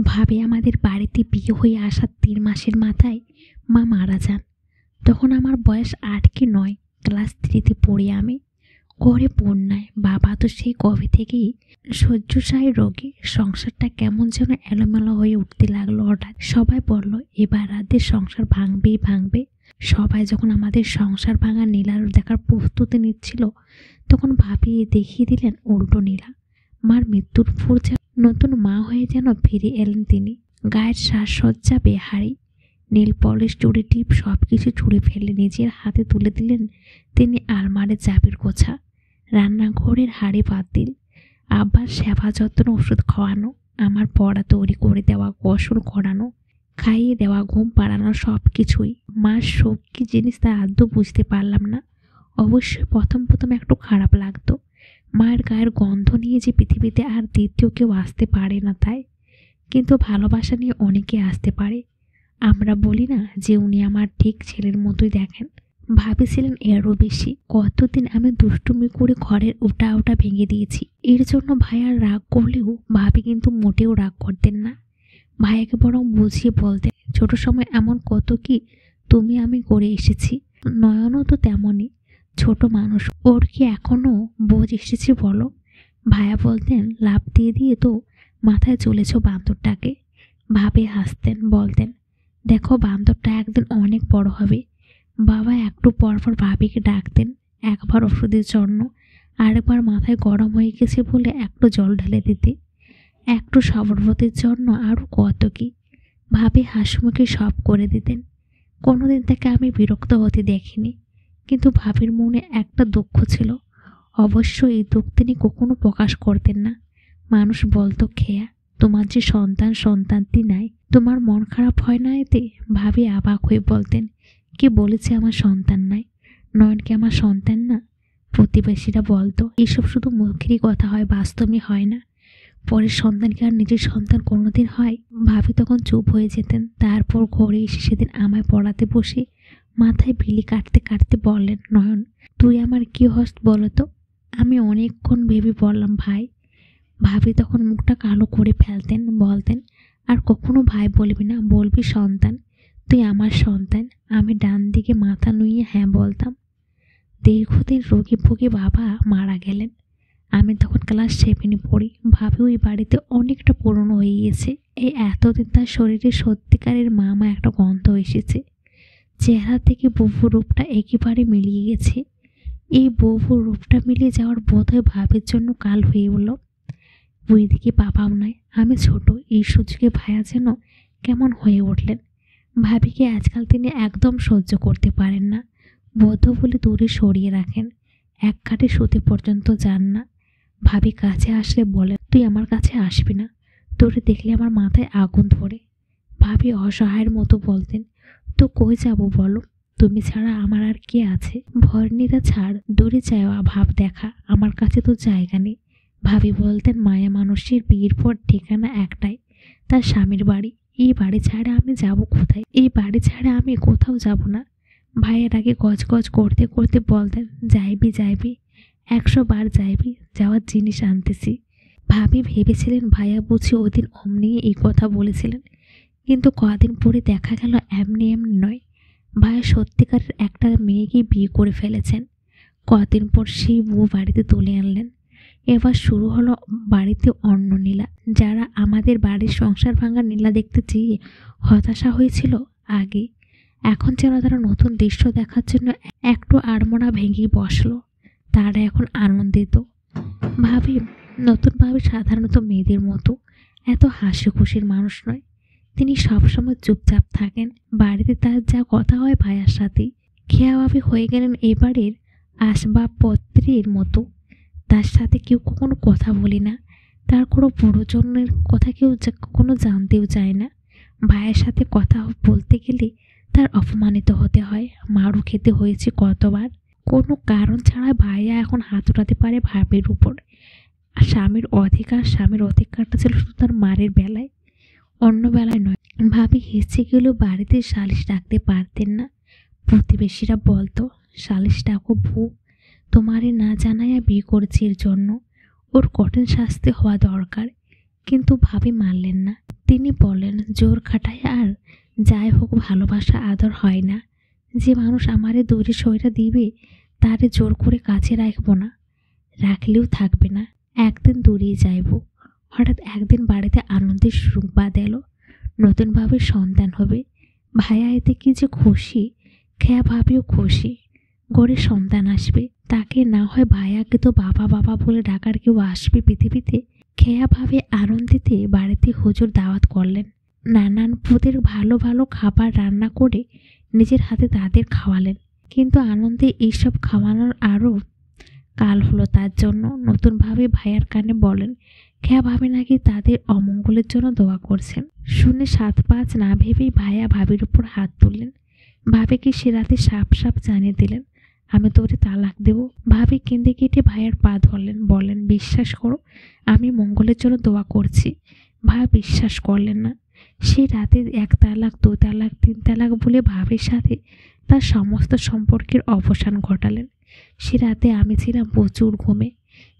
ভাবে আমাদের বাড়িতে বিয়ে হয়ে আসার ৩ মাসের মাথায় মা মারা যান। তখন আমার বয়স ৮ কি ৯, ক্লাস 3-তে পড়ি আমি। ঘরে বন্যায় বাবা তো সেই কবে থেকেই শয্যাশায়ী রোগী। সংসারটা কেমন যেন এলোমেলো হয়ে উঠতে লাগলো হঠাৎ। সবাই বলল এবার রাতে সংসার ভাঙবেই ভাঙবে। সবাই যখন আমাদের সংসার ভাঙার নীলার দেখার প্রস্তুতি নিচ্ছিল, তখন ভাবি দেখিয়ে দিলেন উল্টো নীলা। মার মৃত্যুর পর নতুন মা হয়ে যেন ফিরে এলেন তিনি। গায়ের সাজসজ্জা বেহারি, নীল পলিশ, চুড়ি টিপ সবকিছু ছুঁড়ে ফেলে নিজের হাতে তুলে দিলেন তিনি আলমারির চাবির গোছা। রান্নাঘরের হাঁড়ি পাতিল, আব্বার সেবা যত্ন, ওষুধ খাওয়ানো, আমার পড়া তৈরি করে দেওয়া, গোসল করানো, খাইয়ে দেওয়া, ঘুম পাড়ানো, সব কিছুই। মার শোক কি জিনিস তা আদৌ বুঝতে পারলাম না। অবশ্যই প্রথম প্রথম একটু খারাপ লাগতো। মায়ের গায়ের গন্ধ নিয়ে যে পৃথিবীতে আর দ্বিতীয় কেউ আসতে পারে না তাই। কিন্তু ভালোবাসা নিয়ে অনেকে আসতে পারে। আমরা বলি না যে উনি আমার ঠিক ছেলের মতোই দেখেন। ভাবেছিলেন এরও বেশি। কতদিন আমি দুষ্টুমি করে ঘরের ওটা ভেঙে দিয়েছি। এর জন্য ভাইয়ার রাগ করলেও ভাবি কিন্তু মোটেও রাগ করতেন না। ভাইয়াকে বরং বুঝিয়ে বলতেন, ছোট সময় এমন কত কি তুমি আমি করে এসেছি। নয়নও তো তেমনই ছোট মানুষ, ওর কি এখনো বোঝ এসেছে বলো? ভাইয়া বলতেন, লাভ দিয়ে দিয়ে তো মাথায় চলেছ বান্দরটাকে। ভাবে হাসতেন, বলতেন, দেখো বান্দরটা একদিন অনেক বড় হবে। বাবা একটু পর পর ভাবিকে ডাকতেন, একবার ওষুধের জন্য, আরেকবার মাথায় গরম হয়ে গেছে বলে একটু জল ঢেলে দিতে, একটু শরবতের জন্য, আরও কত কি। ভাবি হাসিমুখে সব করে দিতেন। কোনোদিন তাকে আমি বিরক্ত হতে দেখিনি। কিন্তু ভাবির মনে একটা দুঃখ ছিল। অবশ্য এই দুঃখ তিনি কখনো প্রকাশ করতেন না। মানুষ বলতো, খেয়া তোমার যে সন্তানটি নাই, তোমার মন খারাপ হয় না এতে? ভাবি অবাক হয়ে বলতেন, কে বলেছে আমার সন্তান নাই? নয়ন কি আমার সন্তান না? প্রতিবেশীরা বলতো, এসব শুধু মুখেরই কথা হয়, বাস্তবে হয় না। পরের সন্তানকে আর নিজের সন্তান কোনোদিন হয়? ভাবি তখন চুপ হয়ে যেতেন। তারপর ঘরে এসে সেদিন আমায় পড়াতে বসে মাথায় বিলি কাটতে কাটতে বললেন, নয়ন তুই আমার কি হস বলতো? আমি অনেকক্ষণ ভেবে বললাম, ভাই। ভাবি তখন মুখটা কালো করে ফেলতেন, বলতেন, আর কখনো ভাই বলবি না, বলবি সন্তান। তুই আমার সন্তান। আমি ডান দিকে মাথা নুইয়ে হ্যাঁ বলতাম। দীর্ঘদিন রোগী ভোগী বাবা মারা গেলেন। আমি তখন ক্লাস 7-এ পড়ি। ভাবি ওই বাড়িতে অনেকটা পুরনো হয়ে গিয়েছে। এই এতদিন তার শরীরে সত্যিকারের মা একটা গন্ধ এসেছে। চেহারা থেকে বহু রূপটা একেবারে মিলিয়ে গেছে। এই বহু রূপটা মিলিয়ে যাওয়ার বোধহয় ভাবের জন্য কাল হয়ে উঠল। ওইদিকে বাবাও নয়, আমি ছোট। এই সুযোগে ভাইয়া যেন কেমন হয়ে উঠলেন। ভাবিকে আজকাল তিনি একদম সহ্য করতে পারেন না। বদ্ধ বলে দূরে সরিয়ে রাখেন। এক খাটে শুতে পর্যন্ত যান না। ভাবি কাছে আসলে বলেন, তুই আমার কাছে আসবি না, তোরে দেখলে আমার মাথায় আগুন ধরে। ভাবি অসহায়ের মতো বলতেন, তো কই যাব বলো? তুমি ছাড়া আমার আর কে আছে? ভরনিরা ছাড়, দূরে যাওয়া ভাব দেখা, আমার কাছে তো জায়গা নেই। ভাবি বলতেন, মায়া মানুষের বিয়ের পর ঠিকানা একটাই, তার স্বামীর বাড়ি। এই বাড়ি ছাড়া আমি যাব কোথায়? এই বাড়ি ছাড়া আমি কোথাও যাব না। ভাইয়ের আগে গজগজ করতে করতে বলতেন, যাইবি 100 বার যাইবি, যাওয়ার জিনিস আনতেছি। ভাবি ভেবেছিলেন ভাইয়া বুঝি ওদিন অমনি এই কথা বলেছিলেন। কিন্তু কদিন পরে দেখা গেল এমনি নয়। ভাইয়া সত্যিকারের একটা মেয়েকে বিয়ে করে ফেলেছেন। কদিন পর সেই বউ বাড়িতে তুলে আনলেন। এবার শুরু হলো বাড়িতে অন্য নীলা। যারা আমাদের বাড়ির সংসার ভাঙা নীলা দেখতে চেয়ে হতাশা হয়েছিল আগে, এখন যেন তারা নতুন দৃশ্য দেখার জন্য একটু আড়মোড়া ভেঙে বসলো। তারা এখন আনন্দিত। ভাবি নতুনভাবে সাধারণত মেয়েদের মতো এত হাসি খুশির মানুষ নয়। তিনি সবসময় চুপচাপ থাকেন। বাড়িতে তার যা কথা হয় ভাইয়ার সাথেই। খেয়া ভাবি হয়ে গেলেন এবারের আসবাবপত্রের মতো। তার সাথে কেউ কখনো কথা বলি না। তার কোনো প্রয়োজনের কথা কেউ কখনো জানতেও চায় না। ভাইয়ের সাথে কথা বলতে গেলে তার অপমানিত হতে হয়। মারও খেতে হয়েছে কতবার। কোনো কারণ ছাড়া ভাইয়া এখন হাত উঠাতে পারে ভাবির উপর। স্বামীর অধিকারটা ছিল শুধু তার মারের বেলায়, অন্য বেলায় নয়। ভাবি হেসে গেলেও বাড়িতে সালিশ ডাকতে পারতেন না। প্রতিবেশীরা বলতো, সালিশ ডাকো বউ, তোমারে না জানাইয়া বিয়ে করেছি, এর জন্য ওর কঠিন শাস্তি হওয়া দরকার। কিন্তু ভাবি মানলেন না। তিনি বললেন, জোর খাটায় আর যাই হোক ভালোবাসা আদর হয় না। যে মানুষ আমারে দূরে সইরা দিবে তারে জোর করে কাছে রাখবো না, রাখলেও থাকবে না, একদিন দূরেই যাইব। হঠাৎ একদিন বাড়িতে আনন্দের সংবাদ এলো, নতুনভাবে সন্তান হবে। ভাইয়া এতে কি যে খুশি, খেয়া ভাবিও খুশি। ঘরে সন্তান আসবে, তাকে না হয় ভাইয়াকে তো বাবা বাবা বলে ডাকার কেউ আসবে পৃথিবীতে। খেয়া ভাবে আনন্দিতে বাড়িতে হুজুর দাওয়াত করলেন। নানান পদের ভালো ভালো খাবার রান্না করে নিজের হাতে তাদের খাওয়ালেন। কিন্তু আনন্দে এইসব খাওয়ানোর আরও কাল হলো তার জন্য। নতুনভাবে ভাইয়ার কানে বলেন, খেয়া ভাবে নাকি তাদের অমঙ্গলের জন্য দোয়া করছেন। শুনে 7-5 না ভেবেই ভাইয়া ভাবির উপর হাত তুললেন। ভাবিকে সে রাতে সাপ সাপ জানিয়ে দিলেন, আমি তোরে তালাক দেব। ভাবি কেঁদে কেটে ভাইয়ার পা ধরলেন, বললেন, বিশ্বাস করো আমি মঙ্গলের জন্য দোয়া করছি। ভাই বিশ্বাস করলেন না। সেই রাতে 1 তালাক 2 তালাক 3 তালাক বলে ভাবির সাথে তার সমস্ত সম্পর্কের অবসান ঘটালেন। সে রাতে আমি ছিলাম প্রচুর ঘুমে।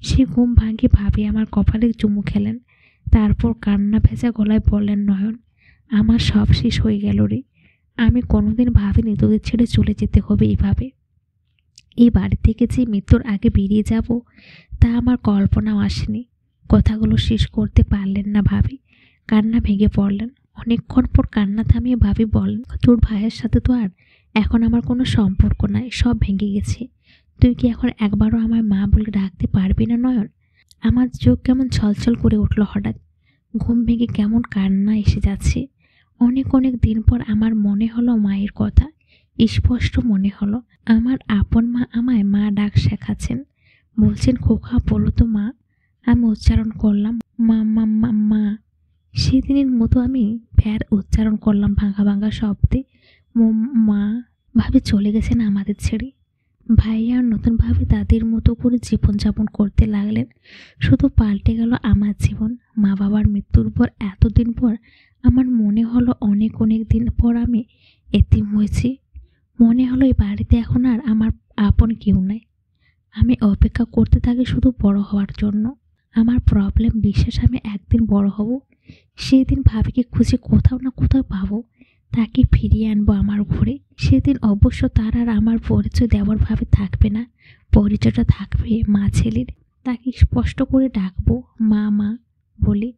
সে ঘুম ভাঙে ভাবি আমার কপালে চুমু খেলেন। তারপর কান্না ভেজা গলায় বললেন, নয়ন আমার সব শেষ হয়ে গেল রে। আমি কোনোদিন ভাবিনি তোদের ছেড়ে চলে যেতে হবে এইভাবে। এই বাড়ি থেকে যে মৃত্যুর আগে বেরিয়ে যাব তা আমার কল্পনাও আসেনি। কথাগুলো শেষ করতে পারলেন না ভাবি, কান্না ভেঙে পড়লেন। অনেকক্ষণ পর কান্না থামিয়ে ভাবি বললেন, তোর ভাইয়ের সাথে তো আর এখন আমার কোনো সম্পর্ক নাই, সব ভেঙে গেছে। তুই কি এখন একবারও আমায় মা বলে ডাকতে পারবি না নয়ন? আমার চোখ কেমন ছলছল করে উঠল হঠাৎ। ঘুম ভেঙে কেমন কান্না এসে যাচ্ছে। অনেক অনেক দিন পর আমার মনে হলো মায়ের কথা, স্পষ্ট মনে হলো। আমার আপন মা আমায় মা ডাক শেখাচ্ছেন, বলছেন, খোকা বলো তো মা। আমি উচ্চারণ করলাম, মা মা মা মা। সেদিনের মতো আমি ফের উচ্চারণ করলাম ভাঙা ভাঙা শব্দে, মা। ভাবে চলে গেছেন আমাদের ছেড়ে। ভাইয়া নতুনভাবে তাদের মতো করে জীবনযাপন করতে লাগলেন। শুধু পাল্টে গেল আমার জীবন। মা বাবার মৃত্যুর পর এতদিন পর আমার মনে হলো অনেক অনেক দিন পর আমি এতিম হয়েছি। মনে হলো এই বাড়িতে এখন আর আমার আপন কেউ নাই। আমি অপেক্ষা করতে থাকি শুধু বড় হওয়ার জন্য। আমার প্রবলেম বিশ্বাস আমি একদিন বড় হব। সেদিন ভাবিকে খুঁজে কোথাও না কোথাও পাবো, তাকে ফিরিয়ে আনবো আমার ঘরে। সেদিন অবশ্য তার আর আমার পরিচয় দেওয়ার ভাবে থাকবে না, পরিচয়টা থাকবে মা ছেলের। তাকে স্পষ্ট করে ডাকবো মা মা বলে।